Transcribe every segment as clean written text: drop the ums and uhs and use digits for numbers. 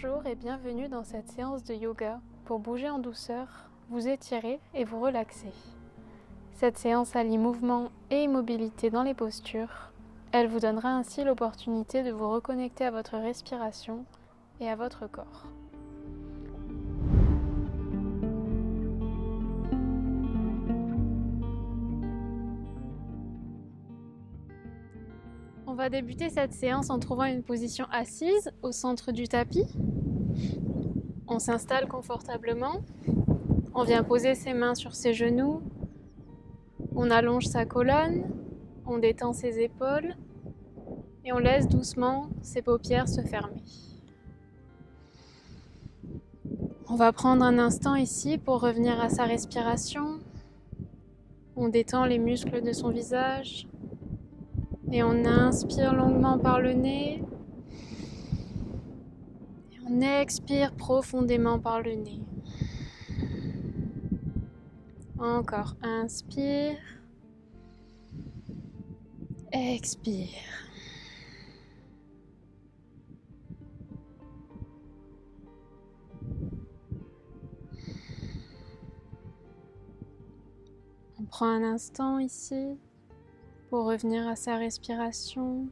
Bonjour et bienvenue dans cette séance de yoga pour bouger en douceur, vous étirer et vous relaxer. Cette séance allie mouvement et immobilité dans les postures. Elle vous donnera ainsi l'opportunité de vous reconnecter à votre respiration et à votre corps. On va débuter cette séance en trouvant une position assise au centre du tapis. On s'installe confortablement. On vient poser ses mains sur ses genoux. On allonge sa colonne. On détend ses épaules. Et on laisse doucement ses paupières se fermer. On va prendre un instant ici pour revenir à sa respiration. On détend les muscles de son visage. Et on inspire longuement par le nez. Et on expire profondément par le nez. Encore, inspire. Expire. On prend un instant ici pour revenir à sa respiration.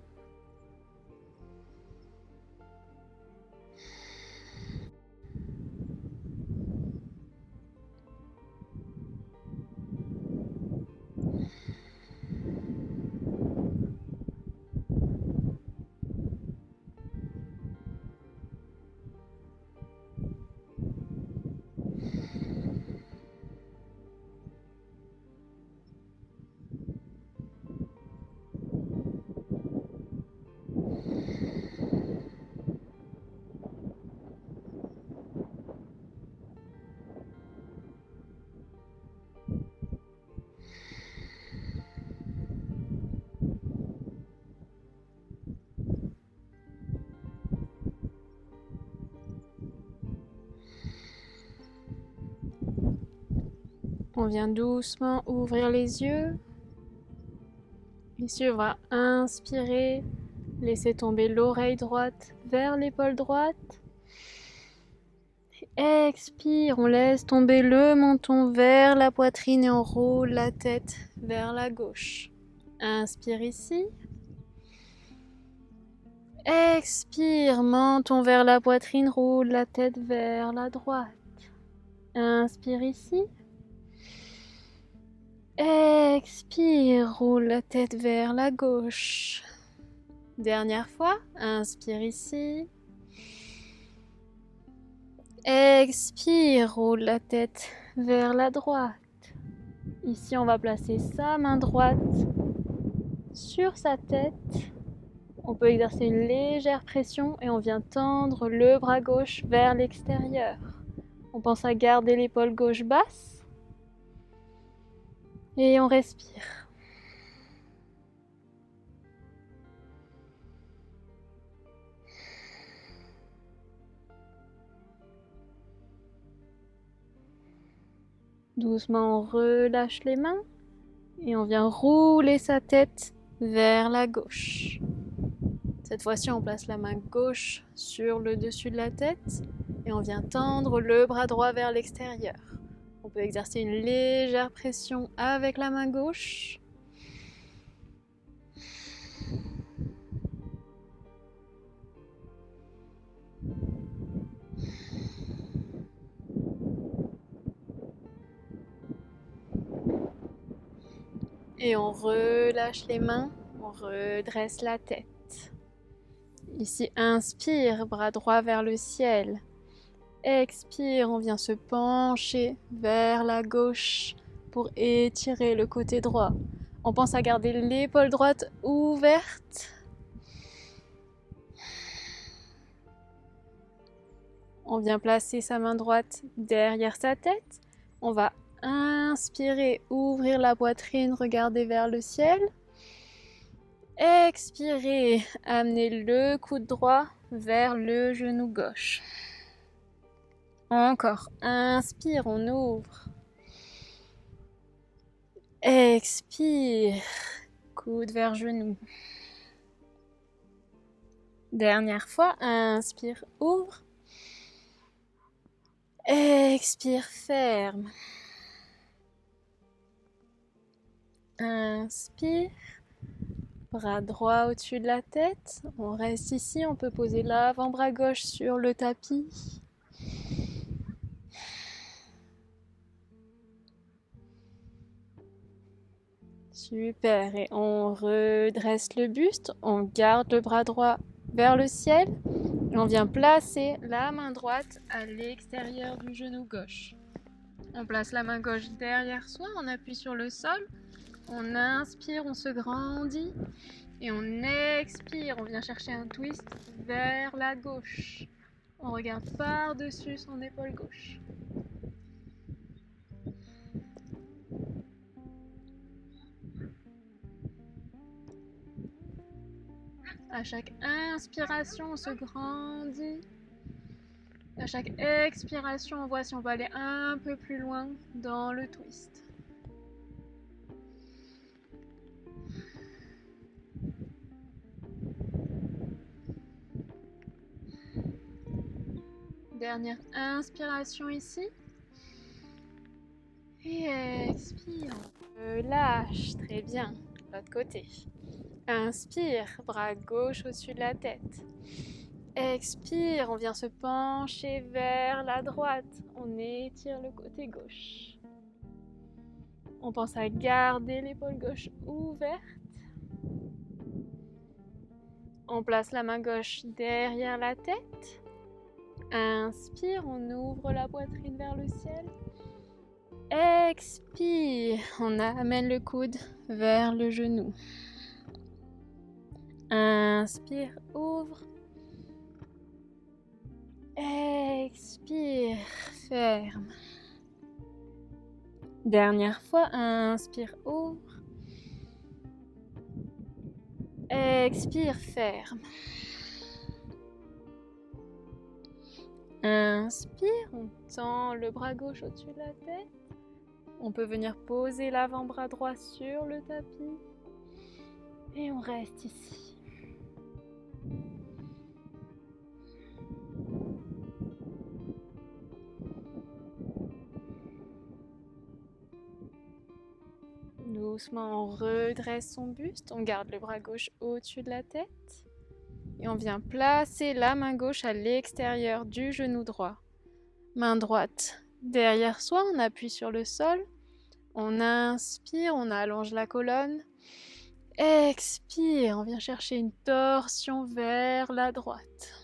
On vient doucement ouvrir les yeux. Ici, on va inspirer, laisser tomber l'oreille droite vers l'épaule droite. Expire, on laisse tomber le menton vers la poitrine et on roule la tête vers la gauche. Inspire ici. Expire, menton vers la poitrine, roule la tête vers la droite. Inspire ici. Expire, roule la tête vers la gauche. Dernière fois, inspire ici. Expire, roule la tête vers la droite. Ici, on va placer sa main droite sur sa tête. On peut exercer une légère pression et on vient tendre le bras gauche vers l'extérieur. On pense à garder l'épaule gauche basse. Et on respire. Doucement, on relâche les mains et on vient rouler sa tête vers la gauche. Cette fois-ci, on place la main gauche sur le dessus de la tête et on vient tendre le bras droit vers l'extérieur. On peut exercer une légère pression avec la main gauche. Et on relâche les mains, on redresse la tête. Ici, inspire, bras droit vers le ciel. Expire, on vient se pencher vers la gauche pour étirer le côté droit. On pense à garder l'épaule droite ouverte. On vient placer sa main droite derrière sa tête. On va inspirer, ouvrir la poitrine, regarder vers le ciel. Expirez, amenez le coude droit vers le genou gauche. Encore, inspire, on ouvre. Expire, coude vers genou. Dernière fois, inspire, ouvre. Expire, ferme. Inspire. Bras droit au-dessus de la tête. On reste ici, on peut poser l'avant-bras gauche sur le tapis. Super, et on redresse le buste, on garde le bras droit vers le ciel et on vient placer la main droite à l'extérieur du genou gauche. On place la main gauche derrière soi, on appuie sur le sol, on inspire, on se grandit et on expire, on vient chercher un twist vers la gauche. On regarde par-dessus son épaule gauche. À chaque inspiration, on se grandit. À chaque expiration, on voit si on peut aller un peu plus loin dans le twist. Dernière inspiration ici. Et expire. Relâche, très bien. L'autre côté. Inspire, bras gauche au-dessus de la tête. Expire, on vient se pencher vers la droite. On étire le côté gauche. On pense à garder l'épaule gauche ouverte. On place la main gauche derrière la tête. Inspire, on ouvre la poitrine vers le ciel. Expire, on amène le coude vers le genou. Inspire, ouvre. Expire, ferme. Dernière fois, inspire, ouvre. Expire, ferme. Inspire, on tend le bras gauche au-dessus de la tête. On peut venir poser l'avant-bras droit sur le tapis. Et on reste ici. Doucement, on redresse son buste. On garde le bras gauche au-dessus de la tête. Et on vient placer la main gauche à l'extérieur du genou droit. Main droite derrière soi, on appuie sur le sol. On inspire, on allonge la colonne. Expire, on vient chercher une torsion vers la droite.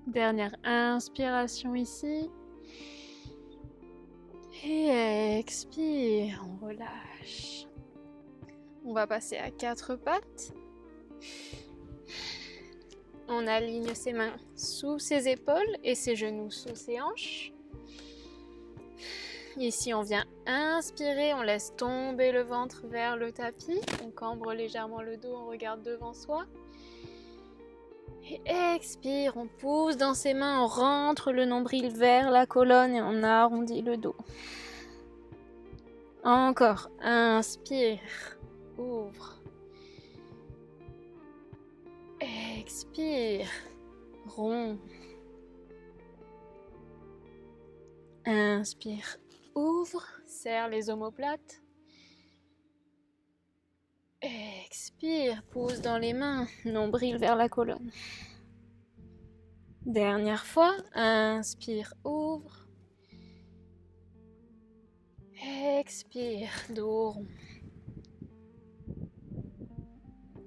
Dernière inspiration ici. Et expire, on relâche. On va passer à 4 pattes. On aligne ses mains sous ses épaules et ses genoux sous ses hanches. Ici, on vient inspirer, on laisse tomber le ventre vers le tapis. On cambre légèrement le dos, on regarde devant soi. Et expire, on pousse dans ses mains, on rentre le nombril vers la colonne et on arrondit le dos. Encore, inspire, ouvre. Expire, rond. Inspire, ouvre, serre les omoplates. Expire, pousse dans les mains, nombril vers la colonne. Dernière fois, inspire, ouvre. Expire, dos rond.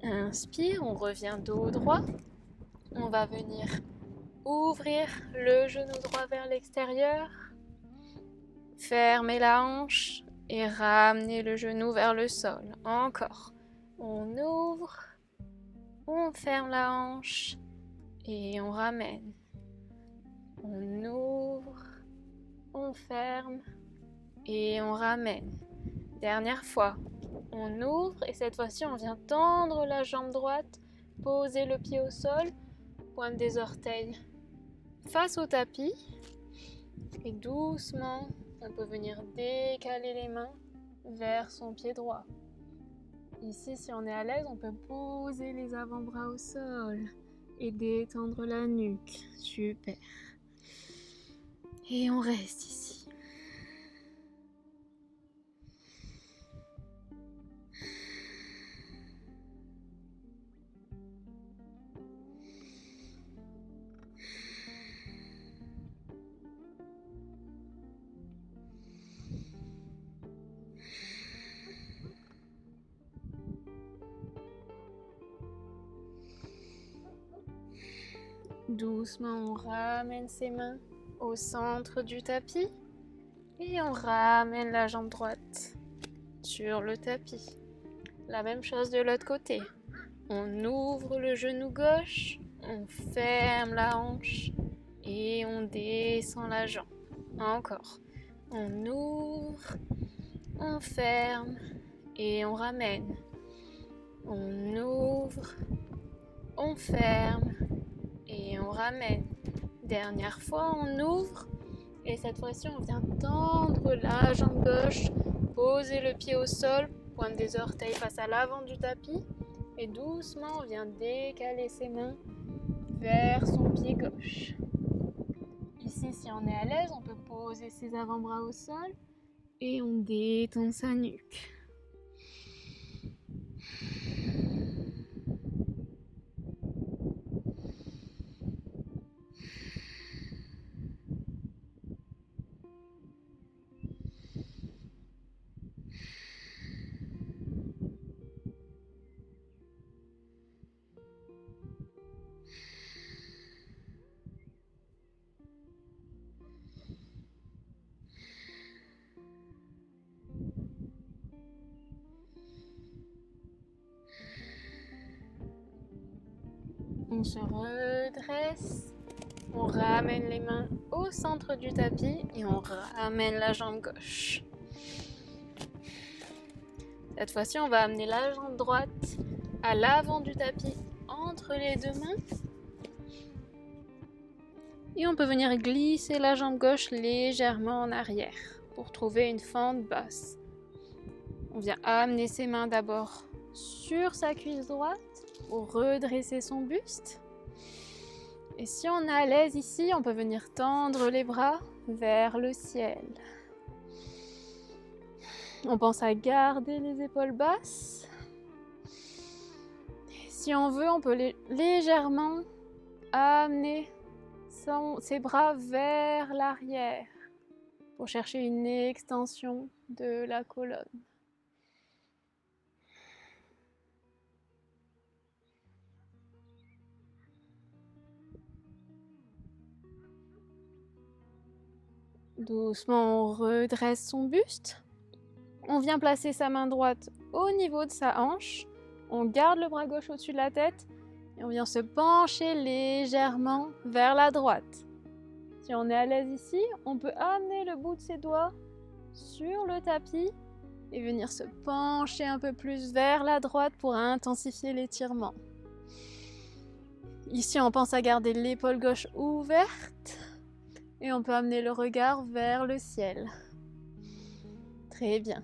Inspire, on revient dos droit. On va venir ouvrir le genou droit vers l'extérieur. Fermer la hanche et ramener le genou vers le sol. Encore. On ouvre, on ferme la hanche et on ramène. On ouvre, on ferme et on ramène. Dernière fois, on ouvre et cette fois-ci on vient tendre la jambe droite, poser le pied au sol, pointe des orteils face au tapis. Et doucement, on peut venir décaler les mains vers son pied droit. Ici, si on est à l'aise, on peut poser les avant-bras au sol et détendre la nuque. Super. Et on reste ici. Doucement, on ramène ses mains au centre du tapis et on ramène la jambe droite sur le tapis. La même chose de l'autre côté. On ouvre le genou gauche, on ferme la hanche et on descend la jambe. Encore. On ouvre, on ferme et on ramène. On ouvre, on ferme et on ramène. Dernière fois, on ouvre et cette fois-ci, on vient tendre la jambe gauche, poser le pied au sol, pointe des orteils face à l'avant du tapis et doucement, on vient décaler ses mains vers son pied gauche. Ici, si on est à l'aise, on peut poser ses avant-bras au sol et on détend sa nuque. On se redresse, on ramène les mains au centre du tapis et on ramène la jambe gauche. Cette fois-ci, on va amener la jambe droite à l'avant du tapis entre les deux mains. Et on peut venir glisser la jambe gauche légèrement en arrière pour trouver une fente basse. On vient amener ses mains d'abord sur sa cuisse droite pour redresser son buste. Et si on est à l'aise ici, on peut venir tendre les bras vers le ciel. On pense à garder les épaules basses. Et si on veut, on peut légèrement amener ses bras vers l'arrière pour chercher une extension de la colonne. Doucement, on redresse son buste. On vient placer sa main droite au niveau de sa hanche. On garde le bras gauche au-dessus de la tête et on vient se pencher légèrement vers la droite. Si on est à l'aise ici, on peut amener le bout de ses doigts sur le tapis et venir se pencher un peu plus vers la droite pour intensifier l'étirement. Ici, on pense à garder l'épaule gauche ouverte et on peut amener le regard vers le ciel. Très bien.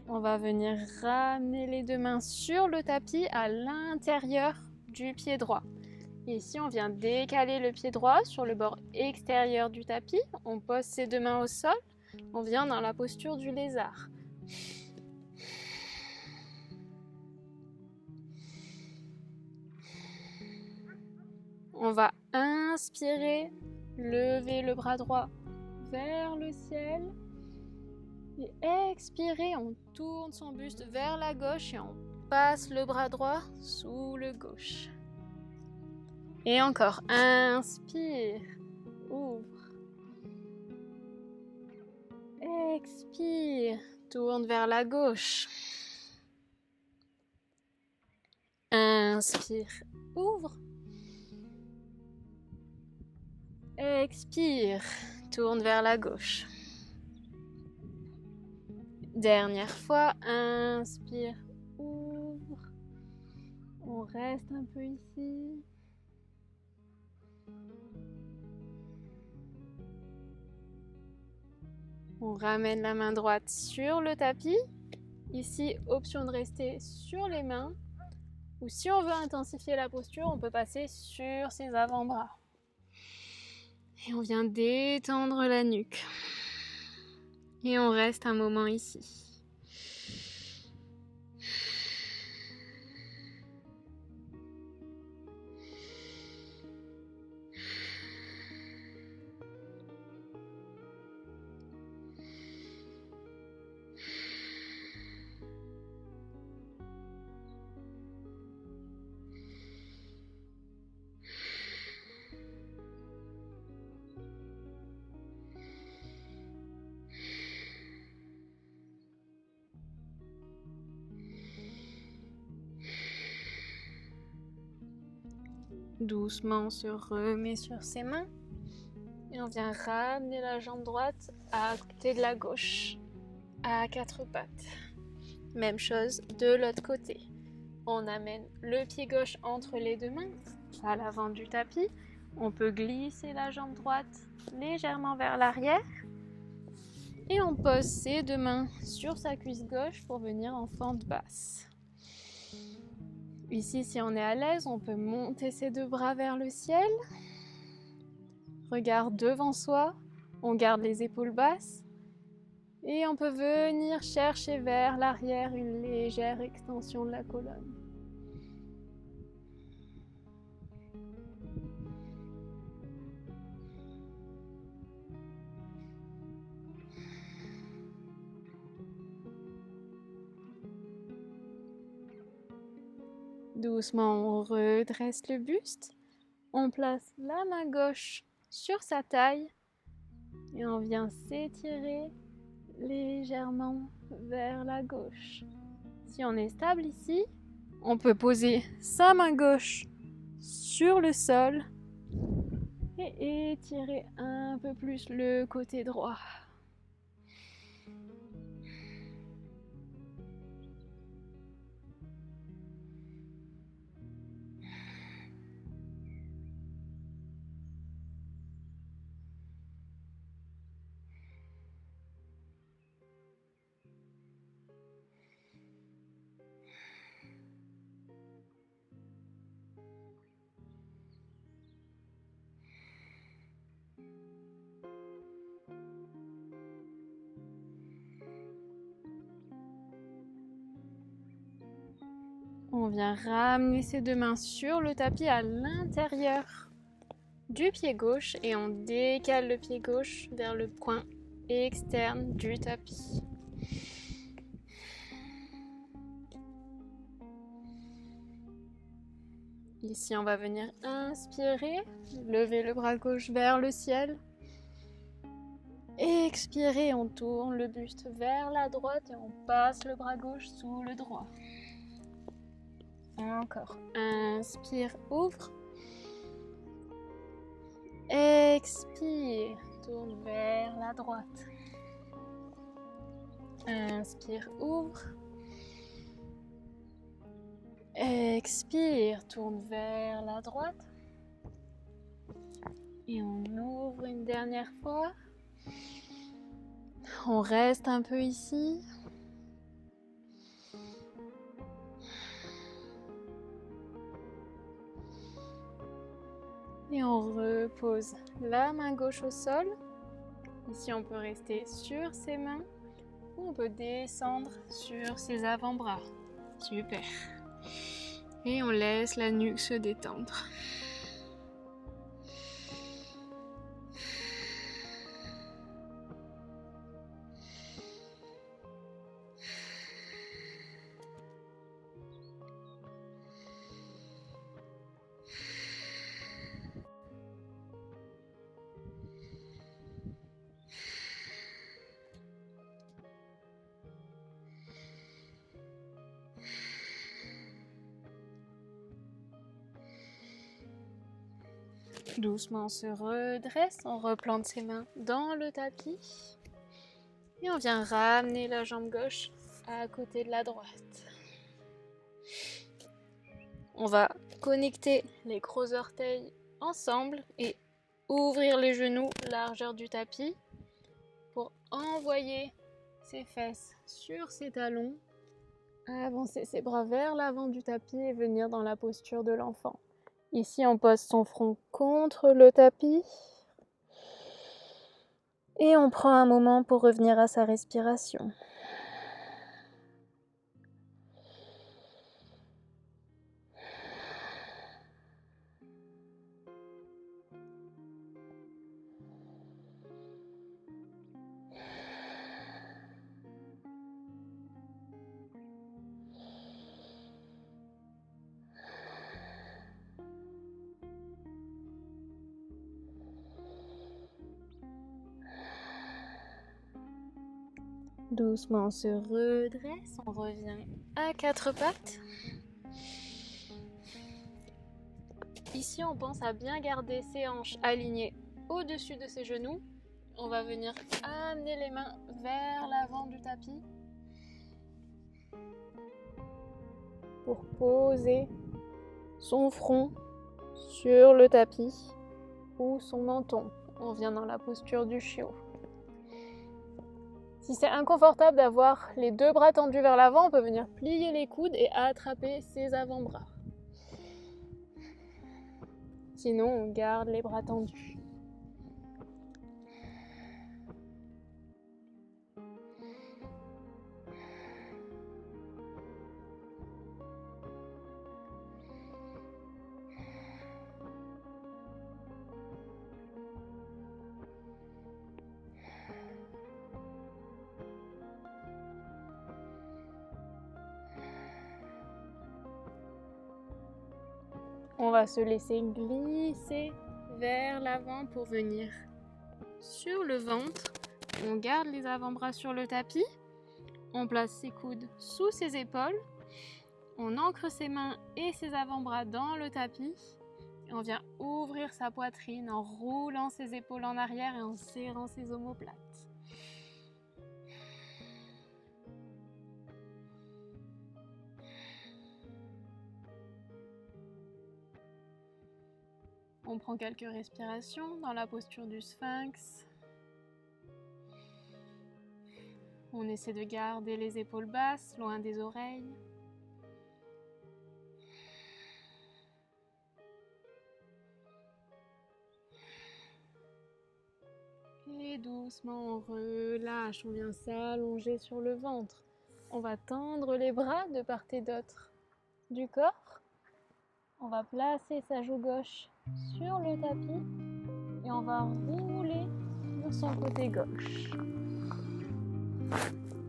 On va venir ramener les deux mains sur le tapis à l'intérieur du pied droit. Ici, on vient décaler le pied droit sur le bord extérieur du tapis. On pose ses deux mains au sol. On vient dans la posture du lézard. On va inspirer, lever le bras droit vers le ciel. Et expirer, on tourne son buste vers la gauche et on passe le bras droit sous le gauche. Et encore, inspire, ouvre. Expire, tourne vers la gauche. Inspire, ouvre. Expire, tourne vers la gauche. Dernière fois, inspire, ouvre. On reste un peu ici. On ramène la main droite sur le tapis. Ici, option de rester sur les mains. Ou si on veut intensifier la posture, on peut passer sur ses avant-bras. Et on vient détendre la nuque. Et on reste un moment ici. Doucement, on se remet sur ses mains et on vient ramener la jambe droite à côté de la gauche, à quatre pattes. Même chose de l'autre côté. On amène le pied gauche entre les deux mains, à l'avant du tapis. On peut glisser la jambe droite légèrement vers l'arrière. Et on pose ses deux mains sur sa cuisse gauche pour venir en fente basse. Ici, si on est à l'aise, on peut monter ses deux bras vers le ciel. Regard devant soi, on garde les épaules basses. Et on peut venir chercher vers l'arrière une légère extension de la colonne. Doucement, on redresse le buste. On place la main gauche sur sa taille et on vient s'étirer légèrement vers la gauche. Si on est stable ici, on peut poser sa main gauche sur le sol et étirer un peu plus le côté droit. On vient ramener ses deux mains sur le tapis à l'intérieur du pied gauche et on décale le pied gauche vers le coin externe du tapis. Ici, on va venir inspirer, lever le bras gauche vers le ciel. Expirer, on tourne le buste vers la droite et on passe le bras gauche sous le droit. Encore. Inspire, ouvre. Expire, tourne vers la droite. Inspire, ouvre. Expire, tourne vers la droite. Et on ouvre une dernière fois. On reste un peu ici. Et on repose la main gauche au sol. Ici, on peut rester sur ses mains ou on peut descendre sur ses avant-bras. Super. Et on laisse la nuque se détendre. Doucement, on se redresse, on replante ses mains dans le tapis et on vient ramener la jambe gauche à côté de la droite. On va connecter les gros orteils ensemble et ouvrir les genoux largeur du tapis pour envoyer ses fesses sur ses talons, avancer ses bras vers l'avant du tapis et venir dans la posture de l'enfant. Ici, on pose son front contre le tapis et on prend un moment pour revenir à sa respiration. Doucement, on se redresse, on revient à quatre pattes. Ici, on pense à bien garder ses hanches alignées au-dessus de ses genoux. On va venir amener les mains vers l'avant du tapis pour poser son front sur le tapis ou son menton. On vient dans la posture du chiot. Si c'est inconfortable d'avoir les deux bras tendus vers l'avant, on peut venir plier les coudes et attraper ses avant-bras. Sinon, on garde les bras tendus. On va se laisser glisser vers l'avant pour venir sur le ventre. On garde les avant-bras sur le tapis. On place ses coudes sous ses épaules. On ancre ses mains et ses avant-bras dans le tapis. Et on vient ouvrir sa poitrine en roulant ses épaules en arrière et en serrant ses omoplates. On prend quelques respirations dans la posture du sphinx. On essaie de garder les épaules basses, loin des oreilles. Et doucement, on relâche, on vient s'allonger sur le ventre. On va tendre les bras de part et d'autre du corps. On va placer sa joue gauche sur le tapis et on va rouler sur son côté gauche.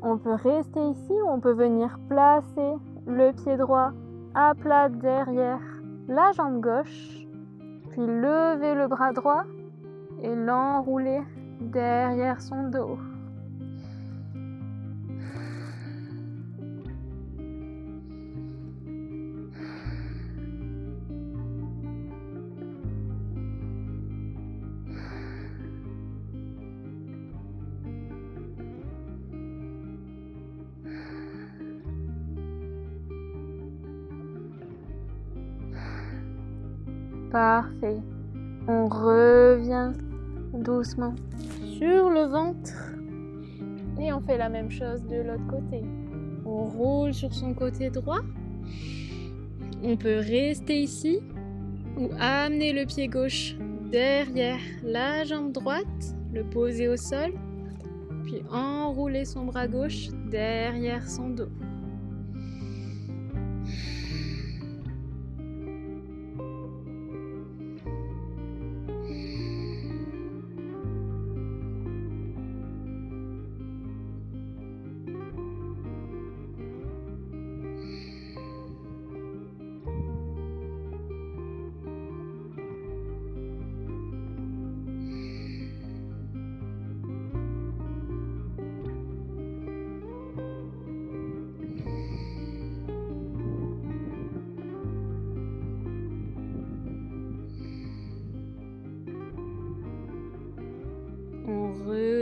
On peut rester ici ou on peut venir placer le pied droit à plat derrière la jambe gauche, puis lever le bras droit et l'enrouler derrière son dos. Parfait. On revient doucement sur le ventre et on fait la même chose de l'autre côté. On roule sur son côté droit. On peut rester ici ou amener le pied gauche derrière la jambe droite, le poser au sol, puis enrouler son bras gauche derrière son dos.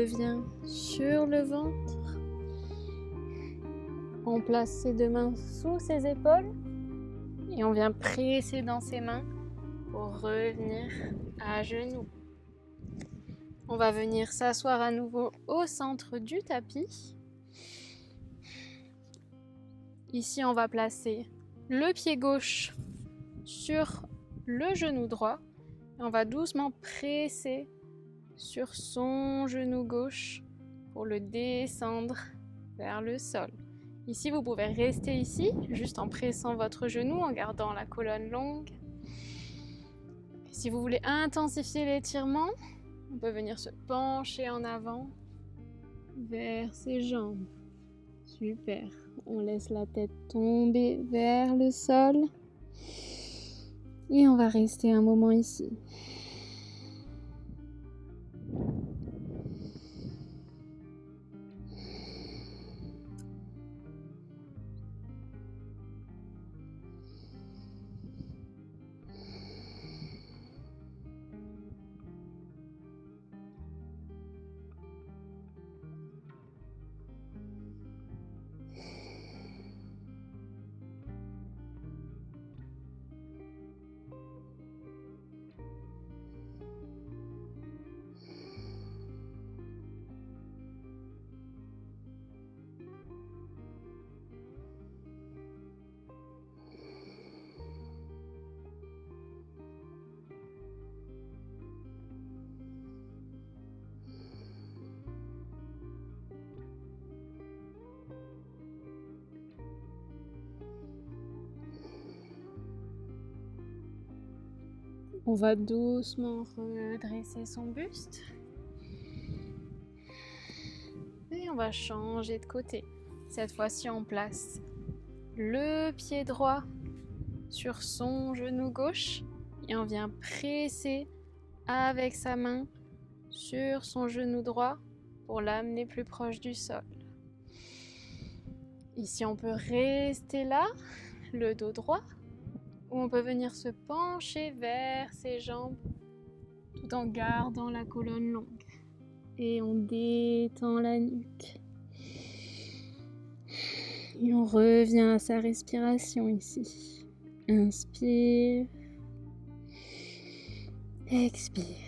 revient sur le ventre. On place ses deux mains sous ses épaules et on vient presser dans ses mains pour revenir à genoux. On va venir s'asseoir à nouveau au centre du tapis. Ici, on va placer le pied gauche sur le genou droit. Et on va doucement presser sur son genou gauche pour le descendre vers le sol. Ici, vous pouvez rester ici, juste en pressant votre genou, en gardant la colonne longue. Si vous voulez intensifier l'étirement, on peut venir se pencher en avant vers ses jambes. Super. On laisse la tête tomber vers le sol. Et on va rester un moment ici. On va doucement redresser son buste. Et on va changer de côté. Cette fois-ci, on place le pied droit sur son genou gauche et on vient presser avec sa main sur son genou droit pour l'amener plus proche du sol. Ici, on peut rester là, le dos droit, ou on peut venir se pencher vers ses jambes tout en gardant la colonne longue. Et on détend la nuque. Et on revient à sa respiration ici. Inspire. Expire.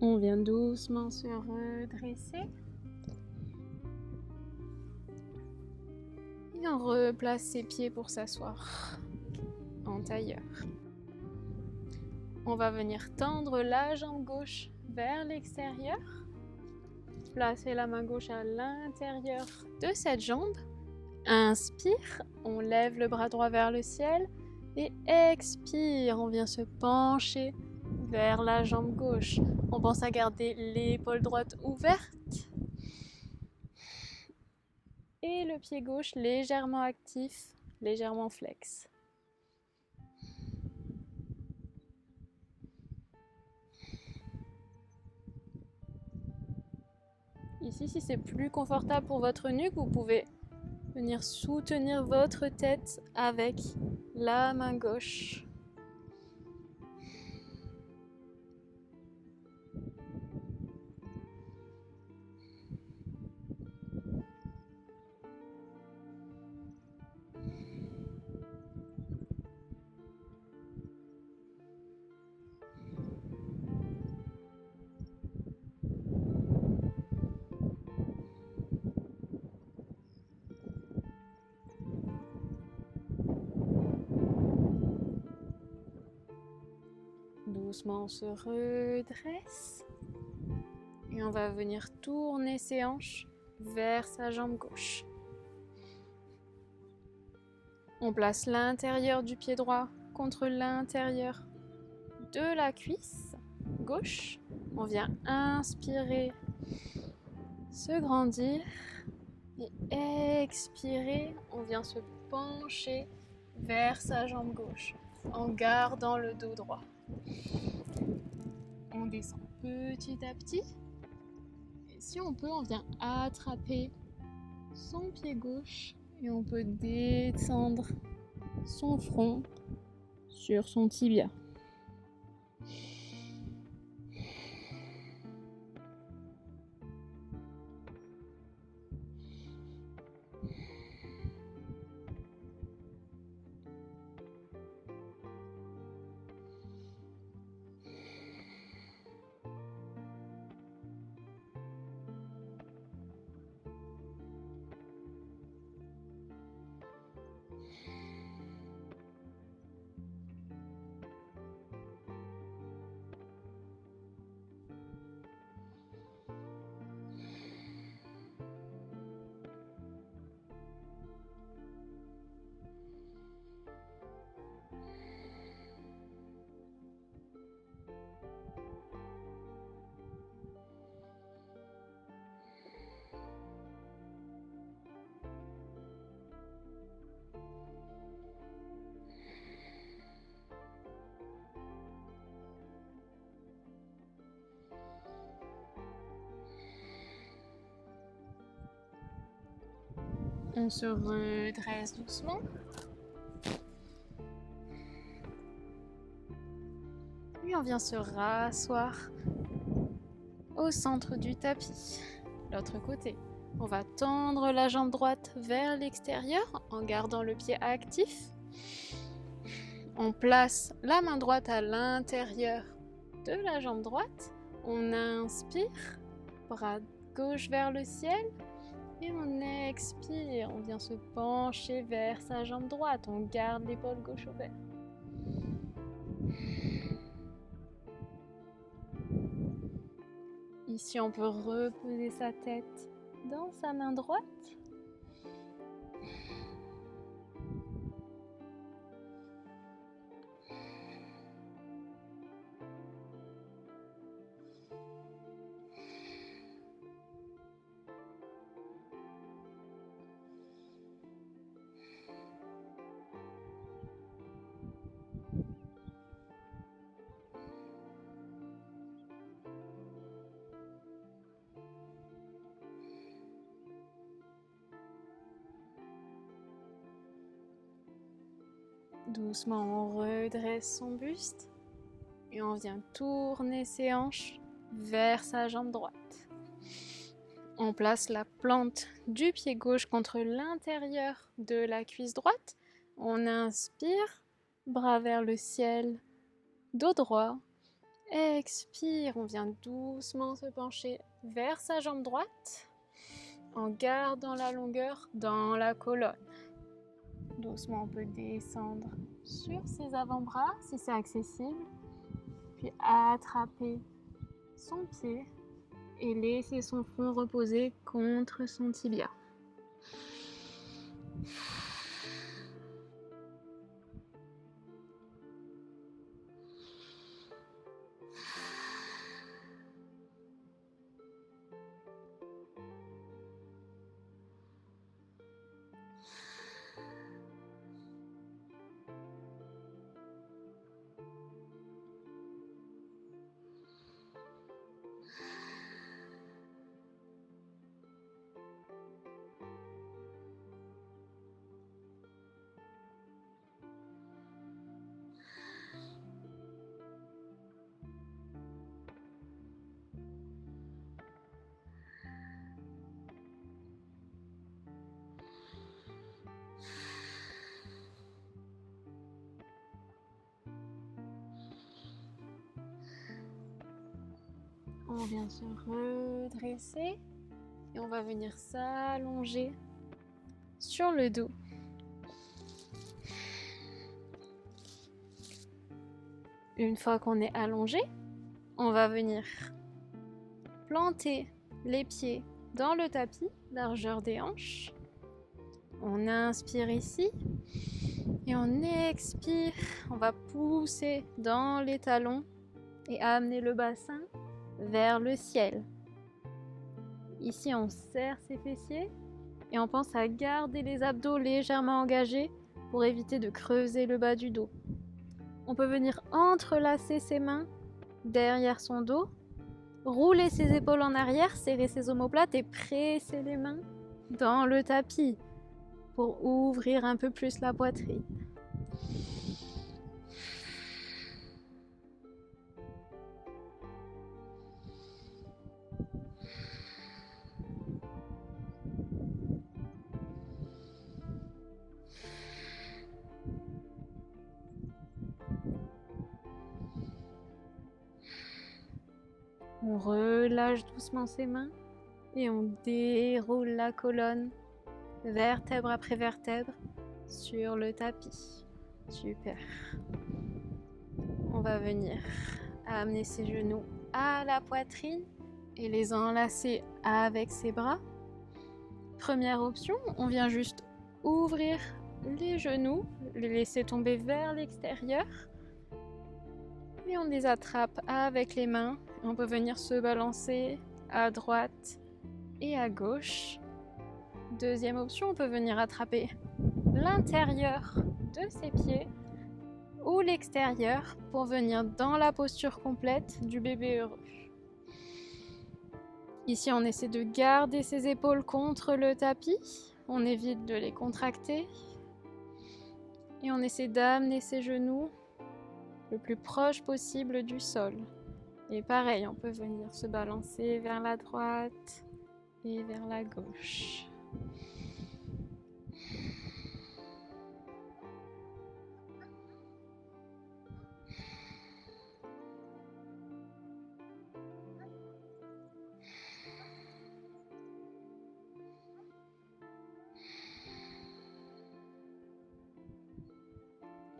On vient doucement se redresser. Et on replace ses pieds pour s'asseoir en tailleur. On va venir tendre la jambe gauche vers l'extérieur. Placer la main gauche à l'intérieur de cette jambe. Inspire, on lève le bras droit vers le ciel. Et expire, on vient se pencher vers la jambe gauche. On pense à garder l'épaule droite ouverte. Et le pied gauche légèrement actif, légèrement flex. Ici, si c'est plus confortable pour votre nuque, vous pouvez venir soutenir votre tête avec la main gauche. Doucement, on se redresse. Et on va venir tourner ses hanches vers sa jambe gauche. On place l'intérieur du pied droit contre l'intérieur de la cuisse gauche. On vient inspirer, se grandir. Et expirer, on vient se pencher vers sa jambe gauche en gardant le dos droit. On descend petit à petit. Et si on peut, on vient attraper son pied gauche et on peut descendre son front sur son tibia. On se redresse doucement. Puis on vient se rasseoir au centre du tapis. L'autre côté. On va tendre la jambe droite vers l'extérieur en gardant le pied actif. On place la main droite à l'intérieur de la jambe droite. On inspire, bras gauche vers le ciel. Et on expire, on vient se pencher vers sa jambe droite. On garde l'épaule gauche ouverte. Ici, on peut reposer sa tête dans sa main droite. Doucement, on redresse son buste et on vient tourner ses hanches vers sa jambe droite. On place la plante du pied gauche contre l'intérieur de la cuisse droite. On inspire, bras vers le ciel, dos droit. Expire, on vient doucement se pencher vers sa jambe droite en gardant la longueur dans la colonne. Doucement, on peut descendre sur ses avant-bras si c'est accessible, puis attraper son pied et laisser son front reposer contre son tibia. On vient se redresser et on va venir s'allonger sur le dos. Une fois qu'on est allongé, on va venir planter les pieds dans le tapis, largeur des hanches. On inspire ici et on expire. On va pousser dans les talons et amener le bassin vers le ciel. Ici, on serre ses fessiers et on pense à garder les abdos légèrement engagés pour éviter de creuser le bas du dos. On peut venir entrelacer ses mains derrière son dos, rouler ses épaules en arrière, serrer ses omoplates et presser les mains dans le tapis pour ouvrir un peu plus la poitrine. On relâche doucement ses mains et on déroule la colonne vertèbre après vertèbre sur le tapis. Super. On va venir amener ses genoux à la poitrine et les enlacer avec ses bras. Première option, on vient juste ouvrir les genoux, les laisser tomber vers l'extérieur. Et on les attrape avec les mains. On peut venir se balancer à droite et à gauche. Deuxième option, on peut venir attraper l'intérieur de ses pieds ou l'extérieur pour venir dans la posture complète du bébé heureux. Ici, on essaie de garder ses épaules contre le tapis. On évite de les contracter. Et on essaie d'amener ses genoux le plus proche possible du sol. Et pareil, on peut venir se balancer vers la droite et vers la gauche.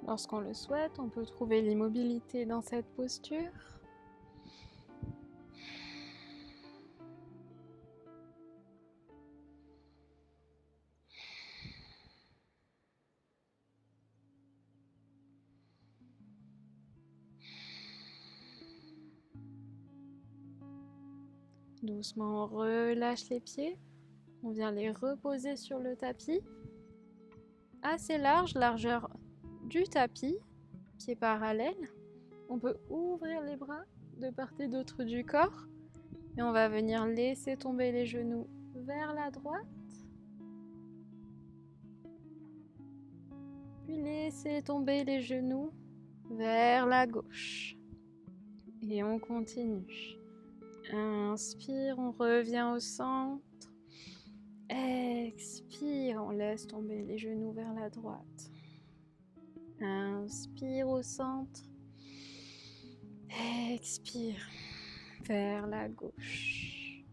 Lorsqu'on le souhaite, on peut trouver l'immobilité dans cette posture. Doucement, on relâche les pieds. On vient les reposer sur le tapis. Assez large, largeur du tapis, pieds parallèles. On peut ouvrir les bras de part et d'autre du corps. Et on va venir laisser tomber les genoux vers la droite. Puis laisser tomber les genoux vers la gauche. Et on continue. Inspire, on revient au centre. Expire, on laisse tomber les genoux vers la droite. Inspire au centre. Expire vers la gauche.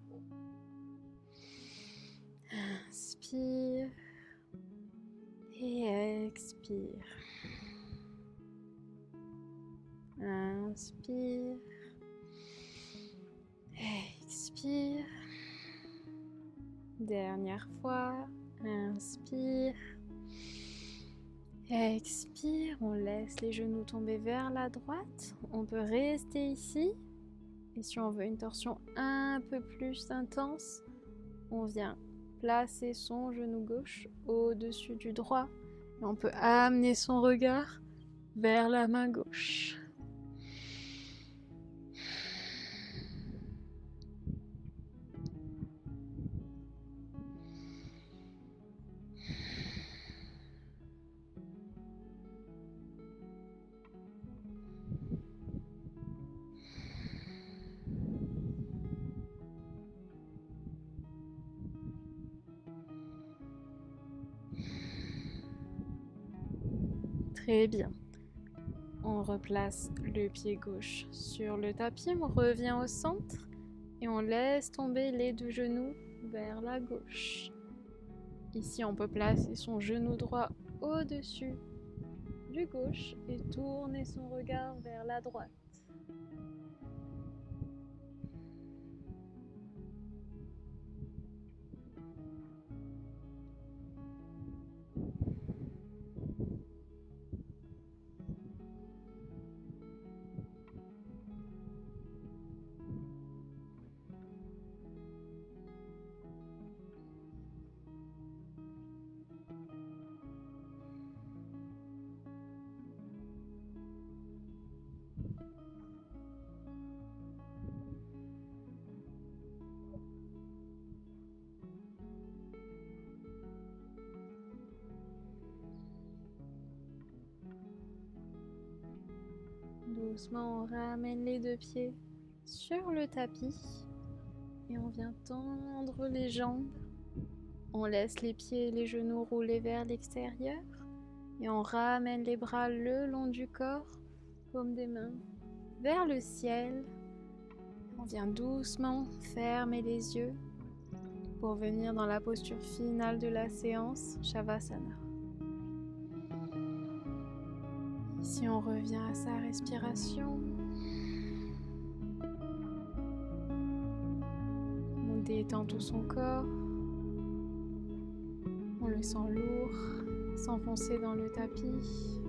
Inspire et expire. Inspire. Expire. Dernière fois. Inspire. Expire. On laisse les genoux tomber vers la droite. On peut rester ici. Et si on veut une torsion un peu plus intense, on vient placer son genou gauche au-dessus du droit. Et on peut amener son regard vers la main gauche. Très bien. On replace le pied gauche sur le tapis, on revient au centre et on laisse tomber les deux genoux vers la gauche. Ici, on peut placer son genou droit au-dessus du gauche et tournez son regard vers la droite. Doucement, on ramène les deux pieds sur le tapis et on vient tendre les jambes. On laisse les pieds et les genoux rouler vers l'extérieur et on ramène les bras le long du corps, paume des mains vers le ciel. On vient doucement fermer les yeux pour venir dans la posture finale de la séance, Shavasana. Ici, on revient à sa respiration. On détend tout son corps. On le sent lourd, s'enfoncer dans le tapis.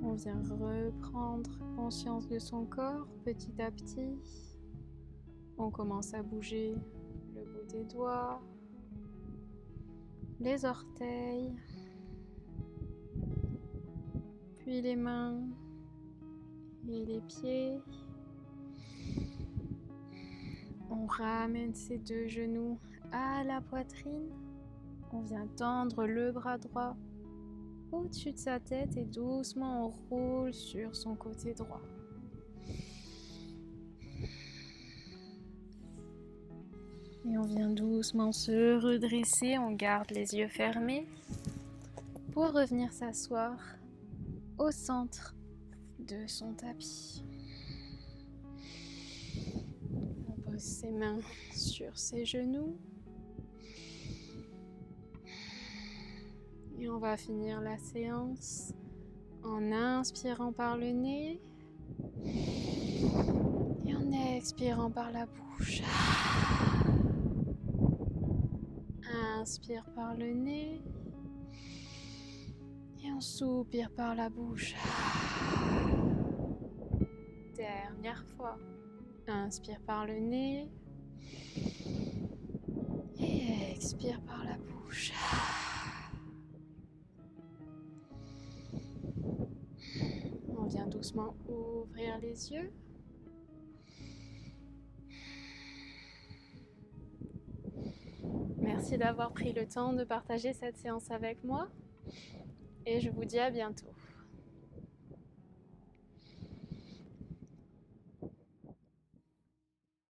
On vient reprendre conscience de son corps petit à petit. On commence à bouger le bout des doigts, les orteils, puis les mains et les pieds. On ramène ses deux genoux à la poitrine. On vient tendre le bras droit au-dessus de sa tête et doucement on roule sur son côté droit. Et on vient doucement se redresser, on garde les yeux fermés pour revenir s'asseoir au centre de son tapis. On pose ses mains sur ses genoux. Et on va finir la séance en inspirant par le nez et en expirant par la bouche. Inspire par le nez et on soupire par la bouche. Dernière fois. Inspire par le nez. Et expire par la bouche. On vient doucement ouvrir les yeux. Merci d'avoir pris le temps de partager cette séance avec moi et je vous dis à bientôt.